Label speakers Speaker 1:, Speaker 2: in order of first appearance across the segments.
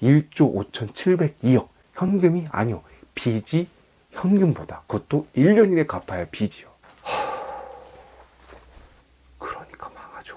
Speaker 1: 1조 5,702억. 현금이 아니요. 빚이 현금보다. 그것도 1년 이내 갚아야 할 빚이요. 그러니까 망하죠.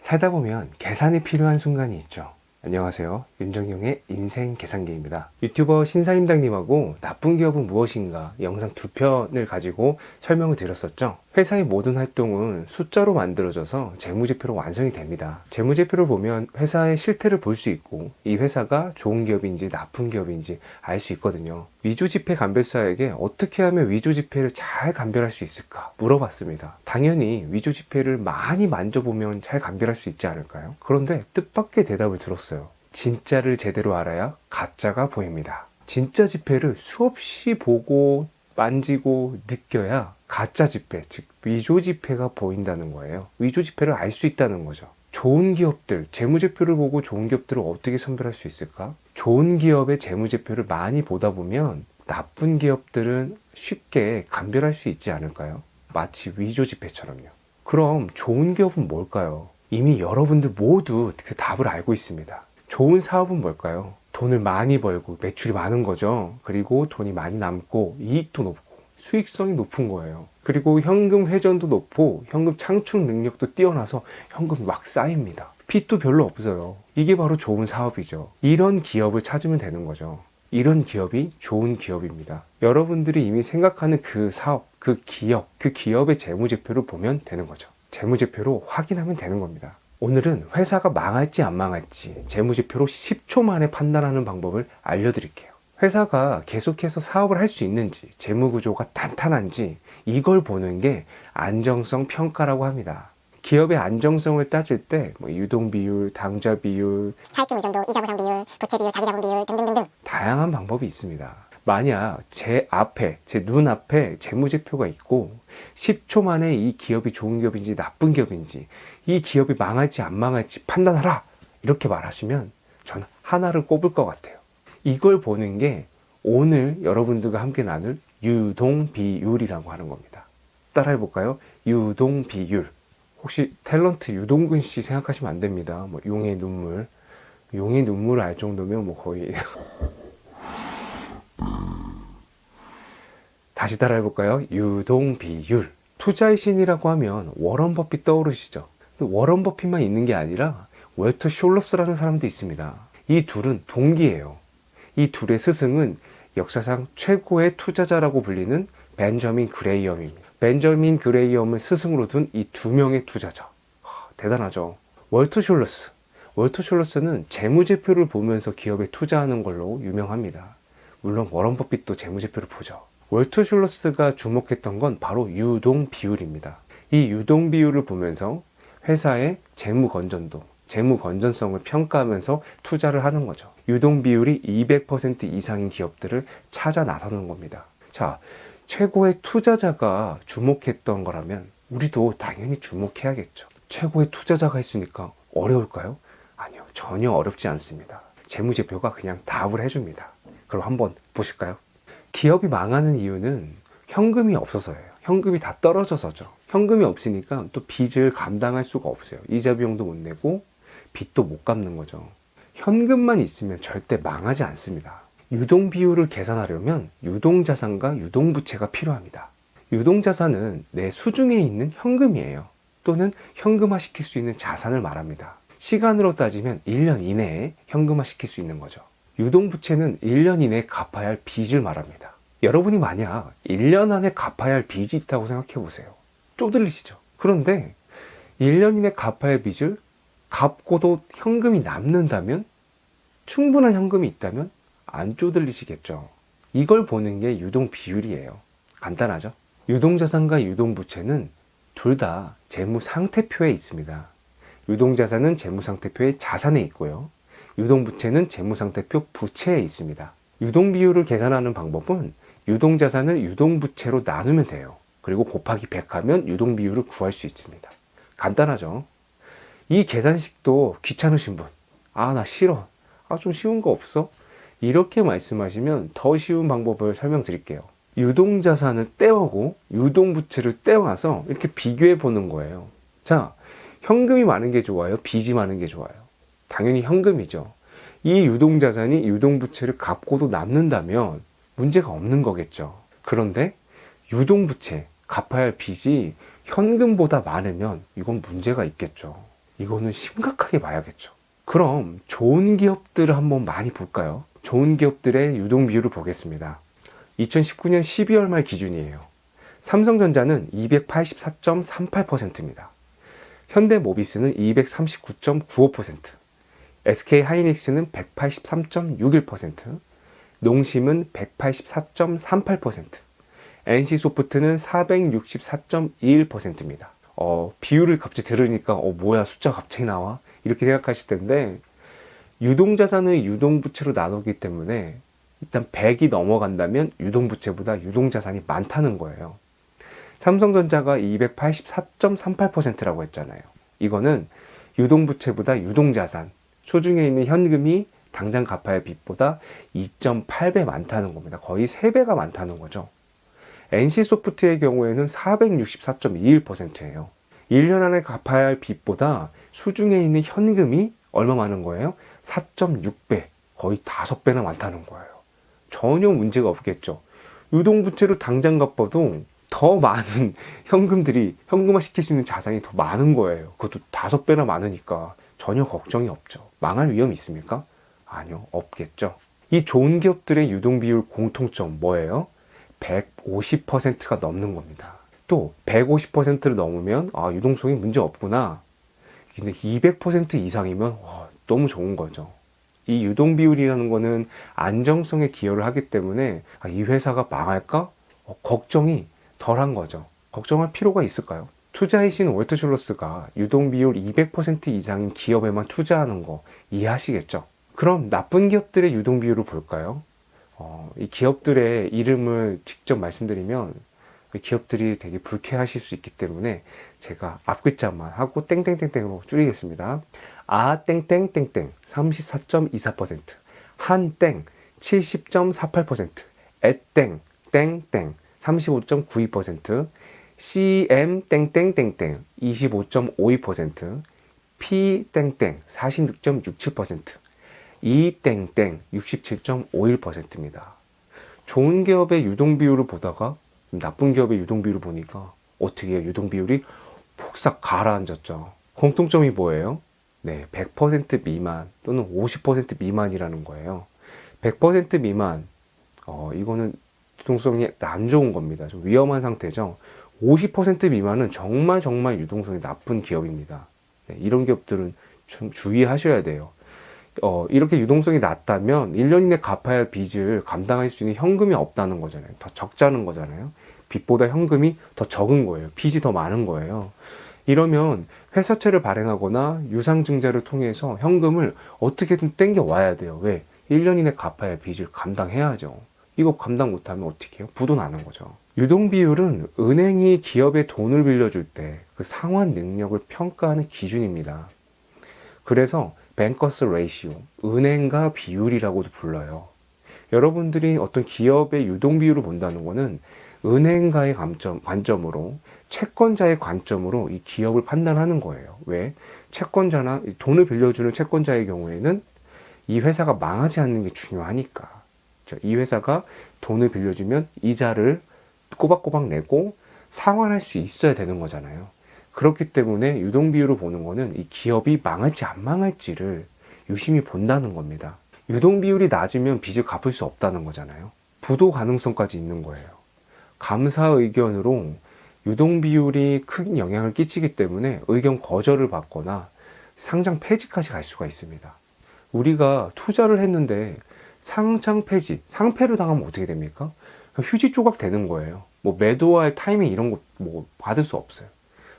Speaker 1: 살다 보면 계산이 필요한 순간이 있죠. 안녕하세요. 윤정용의 인생 계산기입니다. 유튜버 신사임당님하고 나쁜 기업은 무엇인가 영상 2편을 가지고 설명을 드렸었죠. 회사의 모든 활동은 숫자로 만들어져서 재무제표로 완성이 됩니다. 재무제표를 보면 회사의 실태를 볼 수 있고 이 회사가 좋은 기업인지 나쁜 기업인지 알 수 있거든요. 위조지폐 감별사에게 어떻게 하면 위조지폐를 잘 감별할 수 있을까 물어봤습니다. 당연히 위조지폐를 많이 만져보면 잘 감별할 수 있지 않을까요? 그런데 뜻밖의 대답을 들었어요. 진짜를 제대로 알아야 가짜가 보입니다. 진짜 지폐를 수없이 보고 만지고 느껴야 가짜 지폐, 즉 위조 지폐가 보인다는 거예요. 위조 지폐를 알 수 있다는 거죠. 좋은 기업들, 재무제표를 보고 좋은 기업들을 어떻게 선별할 수 있을까? 좋은 기업의 재무제표를 많이 보다 보면 나쁜 기업들은 쉽게 감별할 수 있지 않을까요? 마치 위조 지폐처럼요. 그럼 좋은 기업은 뭘까요? 이미 여러분들 모두 그 답을 알고 있습니다. 좋은 사업은 뭘까요? 돈을 많이 벌고 매출이 많은 거죠. 그리고 돈이 많이 남고 이익도 높고 수익성이 높은 거예요. 그리고 현금 회전도 높고 현금 창출 능력도 뛰어나서 현금이 막 쌓입니다. 빚도 별로 없어요. 이게 바로 좋은 사업이죠. 이런 기업을 찾으면 되는 거죠. 이런 기업이 좋은 기업입니다. 여러분들이 이미 생각하는 그 사업, 그 기업, 그 기업의 재무제표를 보면 되는 거죠. 재무제표로 확인하면 되는 겁니다. 오늘은 회사가 망할지 안 망할지 재무제표로 10초 만에 판단하는 방법을 알려드릴게요. 회사가 계속해서 사업을 할 수 있는지, 재무구조가 탄탄한지 이걸 보는 게 안정성 평가라고 합니다. 기업의 안정성을 따질 때 유동비율, 당좌비율,
Speaker 2: 차입금 의존도, 이자보상 비율, 부채 비율, 자기자본 비율 등등등등
Speaker 1: 다양한 방법이 있습니다. 만약 제 눈앞에 재무제표가 있고 10초 만에 이 기업이 좋은 기업인지 나쁜 기업인지 이 기업이 망할지 안 망할지 판단하라 이렇게 말하시면 저는 하나를 꼽을 것 같아요. 이걸 보는 게 오늘 여러분들과 함께 나눌 유동비율이라고 하는 겁니다. 따라해 볼까요? 유동비율. 혹시 탤런트 유동근 씨 생각하시면 안 됩니다. 용의 눈물을 알 정도면 거의 다시 따라해 볼까요? 유동비율. 투자의 신이라고 하면 워런 버핏 떠오르시죠? 워런 버핏만 있는 게 아니라 월터 숄러스라는 사람도 있습니다. 이 둘은 동기예요. 이 둘의 스승은 역사상 최고의 투자자라고 불리는 벤저민 그레이엄입니다. 벤저민 그레이엄을 스승으로 둔 이 두 명의 투자자. 대단하죠. 월터 숄러스는 재무제표를 보면서 기업에 투자하는 걸로 유명합니다. 물론 워런 버핏도 재무제표를 보죠. 월터 숄러스가 주목했던 건 바로 유동비율입니다. 이 유동비율을 보면서 회사의 재무 건전성을 평가하면서 투자를 하는 거죠. 유동비율이 200% 이상인 기업들을 찾아 나서는 겁니다. 자, 최고의 투자자가 주목했던 거라면 우리도 당연히 주목해야겠죠. 최고의 투자자가 있으니까 어려울까요? 아니요, 전혀 어렵지 않습니다. 재무제표가 그냥 답을 해줍니다. 그럼 한번 보실까요? 기업이 망하는 이유는 현금이 없어서예요. 현금이 다 떨어져서죠. 현금이 없으니까 또 빚을 감당할 수가 없어요. 이자 비용도 못 내고 빚도 못 갚는 거죠. 현금만 있으면 절대 망하지 않습니다. 유동비율을 계산하려면 유동자산과 유동부채가 필요합니다. 유동자산은 내 수중에 있는 현금이에요. 또는 현금화시킬 수 있는 자산을 말합니다. 시간으로 따지면 1년 이내에 현금화시킬 수 있는 거죠. 유동부채는 1년 이내에 갚아야 할 빚을 말합니다. 여러분이 만약 1년 안에 갚아야 할 빚이 있다고 생각해 보세요. 쪼들리시죠? 그런데 1년 이내 갚아야 할 빚을 갚고도 현금이 남는다면, 충분한 현금이 있다면 안 쪼들리시겠죠. 이걸 보는 게 유동비율이에요. 간단하죠? 유동자산과 유동부채는 둘 다 재무상태표에 있습니다. 유동자산은 재무상태표의 자산에 있고요. 유동부채는 재무상태표 부채에 있습니다. 유동비율을 계산하는 방법은 유동자산을 유동부채로 나누면 돼요. 그리고 곱하기 100 하면 유동비율을 구할 수 있습니다. 간단하죠? 이 계산식도 귀찮으신 분, 나 싫어. 좀 쉬운 거 없어? 이렇게 말씀하시면 더 쉬운 방법을 설명드릴게요. 유동자산을 떼어오고 유동부채를 떼와서 이렇게 비교해 보는 거예요. 자, 현금이 많은 게 좋아요? 빚이 많은 게 좋아요? 당연히 현금이죠. 이 유동자산이 유동부채를 갚고도 남는다면 문제가 없는 거겠죠. 그런데 유동부채, 갚아야 할 빚이 현금보다 많으면 이건 문제가 있겠죠. 이거는 심각하게 봐야겠죠. 그럼 좋은 기업들을 한번 많이 볼까요? 좋은 기업들의 유동 비율을 보겠습니다. 2019년 12월 말 기준이에요. 삼성전자는 284.38%입니다. 현대모비스는 239.95%, SK하이닉스는 183.61%, 농심은 184.38%, NC소프트는 464.21%입니다. 비율을 갑자기 들으니까 뭐야 숫자가 갑자기 나와? 이렇게 생각하실 텐데 유동자산을 유동부채로 나누기 때문에 일단 100이 넘어간다면 유동부채보다 유동자산이 많다는 거예요. 삼성전자가 284.38%라고 했잖아요. 이거는 유동부채보다 유동자산, 수중에 있는 현금이 당장 갚아야 할 빚보다 2.8배 많다는 겁니다. 거의 3배가 많다는 거죠. NC소프트의 경우에는 464.21%예요. 1년 안에 갚아야 할 빚보다 수중에 있는 현금이 얼마 많은 거예요? 4.6배, 거의 5배나 많다는 거예요. 전혀 문제가 없겠죠. 유동부채로 당장 갚아도 더 많은 현금화 시킬 수 있는 자산이 더 많은 거예요. 그것도 5배나 많으니까 전혀 걱정이 없죠. 망할 위험이 있습니까? 아니요, 없겠죠. 이 좋은 기업들의 유동비율 공통점 뭐예요? 150%가 넘는 겁니다. 또 150%를 넘으면 유동성이 문제 없구나. 근데 200% 이상이면 너무 좋은 거죠. 이 유동비율이라는 거는 안정성에 기여를 하기 때문에 이 회사가 망할까? 걱정이 덜한 거죠. 걱정할 필요가 있을까요? 투자이신 월터슐러스가 유동비율 200% 이상인 기업에만 투자하는 거 이해하시겠죠? 그럼 나쁜 기업들의 유동비율을 볼까요? 이 기업들의 이름을 직접 말씀드리면 기업들이 되게 불쾌하실 수 있기 때문에 제가 앞글자만 하고 땡땡땡땡으로 줄이겠습니다. 땡땡땡땡 34.24%, 한땡 70.48%, 애땡 땡땡 35.92%, CM 땡땡땡땡 25.52%, P 땡땡 46.67%, 이 땡땡 67.51%입니다. 좋은 기업의 유동 비율을 보다가 나쁜 기업의 유동 비율을 보니까 어떻게 해요? 유동 비율이 폭삭 가라앉았죠. 공통점이 뭐예요? 네, 100% 미만 또는 50% 미만이라는 거예요. 100% 미만, 이거는 유동성이 안 좋은 겁니다. 좀 위험한 상태죠. 50% 미만은 정말 유동성이 나쁜 기업입니다. 네, 이런 기업들은 좀 주의하셔야 돼요. 이렇게 유동성이 낮다면 1년 이내 갚아야 할 빚을 감당할 수 있는 현금이 없다는 거잖아요. 더 적자는 거잖아요. 빚보다 현금이 더 적은 거예요. 빚이 더 많은 거예요. 이러면 회사채를 발행하거나 유상증자를 통해서 현금을 어떻게든 땡겨와야 돼요. 왜? 1년 이내 갚아야 할 빚을 감당해야죠. 이거 감당 못하면 어떻게 해요? 부도 나는 거죠. 유동비율은 은행이 기업에 돈을 빌려줄 때 그 상환 능력을 평가하는 기준입니다. 그래서 뱅커스 레이시오, 은행가 비율이라고도 불러요. 여러분들이 어떤 기업의 유동 비율을 본다는 것은 은행가의 관점으로, 채권자의 관점으로 이 기업을 판단하는 거예요. 왜? 채권자나 돈을 빌려주는 채권자의 경우에는 이 회사가 망하지 않는 게 중요하니까. 이 회사가 돈을 빌려주면 이자를 꼬박꼬박 내고 상환할 수 있어야 되는 거잖아요. 그렇기 때문에 유동 비율을 보는 거는 이 기업이 망할지 안 망할지를 유심히 본다는 겁니다. 유동 비율이 낮으면 빚을 갚을 수 없다는 거잖아요. 부도 가능성까지 있는 거예요. 감사 의견으로 유동 비율이 큰 영향을 끼치기 때문에 의견 거절을 받거나 상장 폐지까지 갈 수가 있습니다. 우리가 투자를 했는데 상장 폐지, 상패를 당하면 어떻게 됩니까? 휴지 조각 되는 거예요. 매도할 타이밍 이런 거 받을 수 없어요.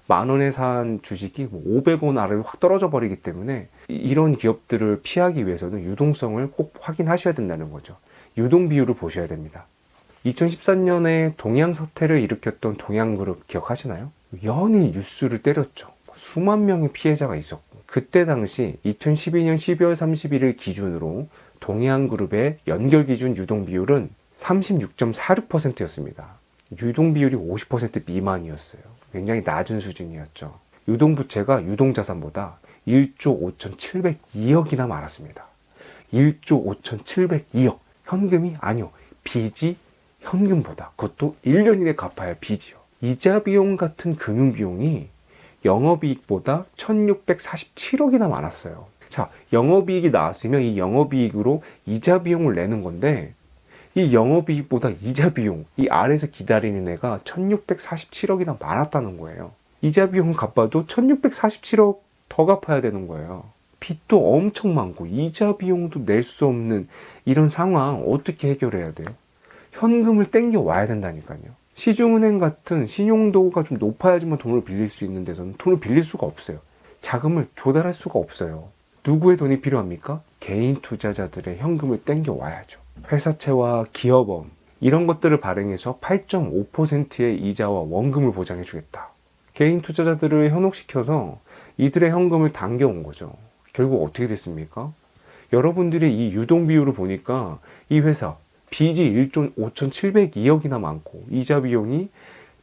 Speaker 1: 10,000원에 산 주식이 500원 아래로 확 떨어져 버리기 때문에 이런 기업들을 피하기 위해서는 유동성을 꼭 확인하셔야 된다는 거죠. 유동 비율을 보셔야 됩니다. 2013년에 동양 사태를 일으켰던 동양그룹 기억하시나요? 연일 뉴스를 때렸죠. 수만 명의 피해자가 있었고, 그때 당시 2012년 12월 31일 기준으로 동양그룹의 연결 기준 유동 비율은 36.46%였습니다. 유동 비율이 50% 미만이었어요. 굉장히 낮은 수준이었죠. 유동부채가 유동자산보다 1조 5,702억이나 많았습니다. 1조 5,702억. 현금이 아니요. 빚이 현금보다. 그것도 1년 이내 갚아야 할 빚이요. 이자 비용 같은 금융 비용이 영업이익보다 1,647억이나 많았어요. 자, 영업이익이 나왔으면 이 영업이익으로 이자 비용을 내는 건데 이 영업이익보다 이자 비용, 이 아래에서 기다리는 애가 1,647억이나 많았다는 거예요. 이자 비용 갚아도 1,647억 더 갚아야 되는 거예요. 빚도 엄청 많고 이자 비용도 낼 수 없는 이런 상황 어떻게 해결해야 돼요? 현금을 땡겨 와야 된다니까요. 시중은행 같은 신용도가 좀 높아야지만 돈을 빌릴 수 있는 데서는 돈을 빌릴 수가 없어요. 자금을 조달할 수가 없어요. 누구의 돈이 필요합니까? 개인 투자자들의 현금을 땡겨 와야죠. 회사채와 기업원 이런 것들을 발행해서 8.5%의 이자와 원금을 보장해 주겠다. 개인 투자자들을 현혹시켜서 이들의 현금을 당겨온 거죠. 결국 어떻게 됐습니까? 여러분들이 이 유동 비율을 보니까 이 회사 빚이 1조 5,702억이나 많고 이자 비용이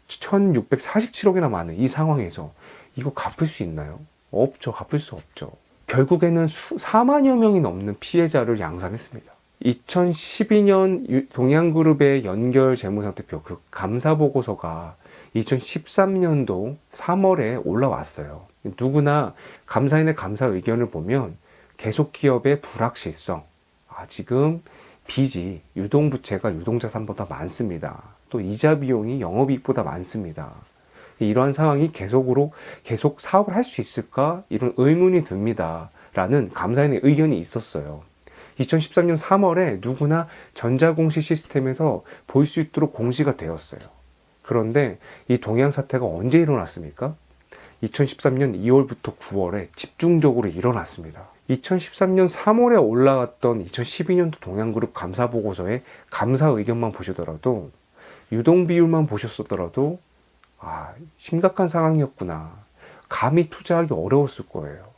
Speaker 1: 1,647억이나 많은 이 상황에서 이거 갚을 수 있나요? 없죠. 갚을 수 없죠. 결국에는 4만여 명이 넘는 피해자를 양산했습니다. 2012년 동양그룹의 연결 재무상태표 그 감사보고서가 2013년도 3월에 올라왔어요. 누구나 감사인의 감사 의견을 보면 계속 기업의 불확실성, 지금 빚이 유동부채가 유동자산보다 많습니다. 또 이자 비용이 영업이익보다 많습니다. 이러한 상황이 계속 사업을 할 수 있을까? 이런 의문이 듭니다. 라는 감사인의 의견이 있었어요. 2013년 3월에 누구나 전자공시 시스템에서 볼 수 있도록 공시가 되었어요. 그런데 이 동양 사태가 언제 일어났습니까? 2013년 2월부터 9월에 집중적으로 일어났습니다. 2013년 3월에 올라왔던 2012년도 동양그룹 감사보고서의 감사 의견만 보시더라도 유동 비율만 보셨더라도 심각한 상황이었구나. 감히 투자하기 어려웠을 거예요.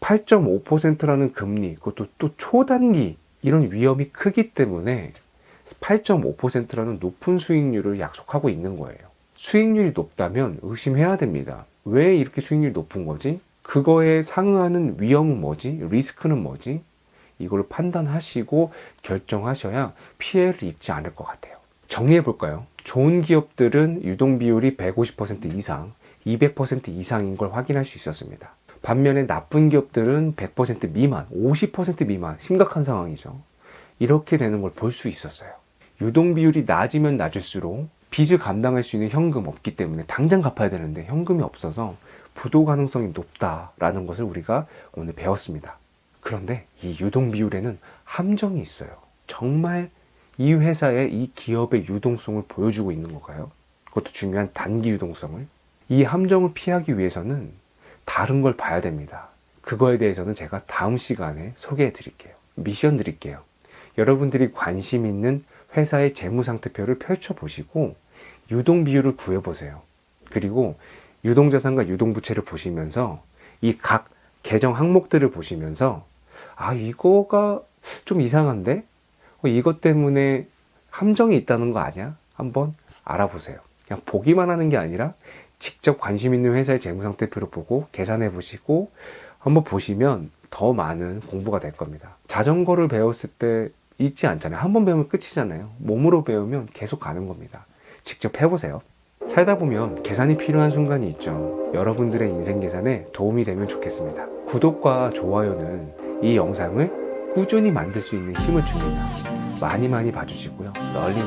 Speaker 1: 8.5%라는 금리, 그것도 또 초단기 이런 위험이 크기 때문에 8.5%라는 높은 수익률을 약속하고 있는 거예요. 수익률이 높다면 의심해야 됩니다. 왜 이렇게 수익률이 높은 거지? 그거에 상응하는 위험은 뭐지? 리스크는 뭐지? 이걸 판단하시고 결정하셔야 피해를 입지 않을 것 같아요. 정리해 볼까요? 좋은 기업들은 유동 비율이 150% 이상, 200% 이상인 걸 확인할 수 있었습니다. 반면에 나쁜 기업들은 100% 미만, 50% 미만, 심각한 상황이죠. 이렇게 되는 걸 볼 수 있었어요. 유동 비율이 낮으면 낮을수록 빚을 감당할 수 있는 현금 없기 때문에 당장 갚아야 되는데 현금이 없어서 부도 가능성이 높다라는 것을 우리가 오늘 배웠습니다. 그런데 이 유동 비율에는 함정이 있어요. 정말 이 회사의 이 기업의 유동성을 보여주고 있는 건가요? 그것도 중요한 단기 유동성을. 이 함정을 피하기 위해서는 다른 걸 봐야 됩니다. 그거에 대해서는 제가 다음 시간에 소개해 드릴게요. 미션 드릴게요. 여러분들이 관심 있는 회사의 재무상태표를 펼쳐보시고 유동 비율을 구해보세요. 그리고 유동자산과 유동부채를 보시면서 이 각 계정 항목들을 보시면서 이거가 좀 이상한데? 이것 때문에 함정이 있다는 거 아니야? 한번 알아보세요. 그냥 보기만 하는 게 아니라 직접 관심 있는 회사의 재무상태표를 보고 계산해 보시고 한번 보시면 더 많은 공부가 될 겁니다. 자전거를 배웠을 때 잊지 않잖아요. 한번 배우면 끝이잖아요. 몸으로 배우면 계속 가는 겁니다. 직접 해보세요. 살다 보면 계산이 필요한 순간이 있죠. 여러분들의 인생 계산에 도움이 되면 좋겠습니다. 구독과 좋아요는 이 영상을 꾸준히 만들 수 있는 힘을 줍니다. 많이 봐주시고요. 널리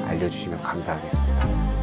Speaker 1: 알려주시면 감사하겠습니다.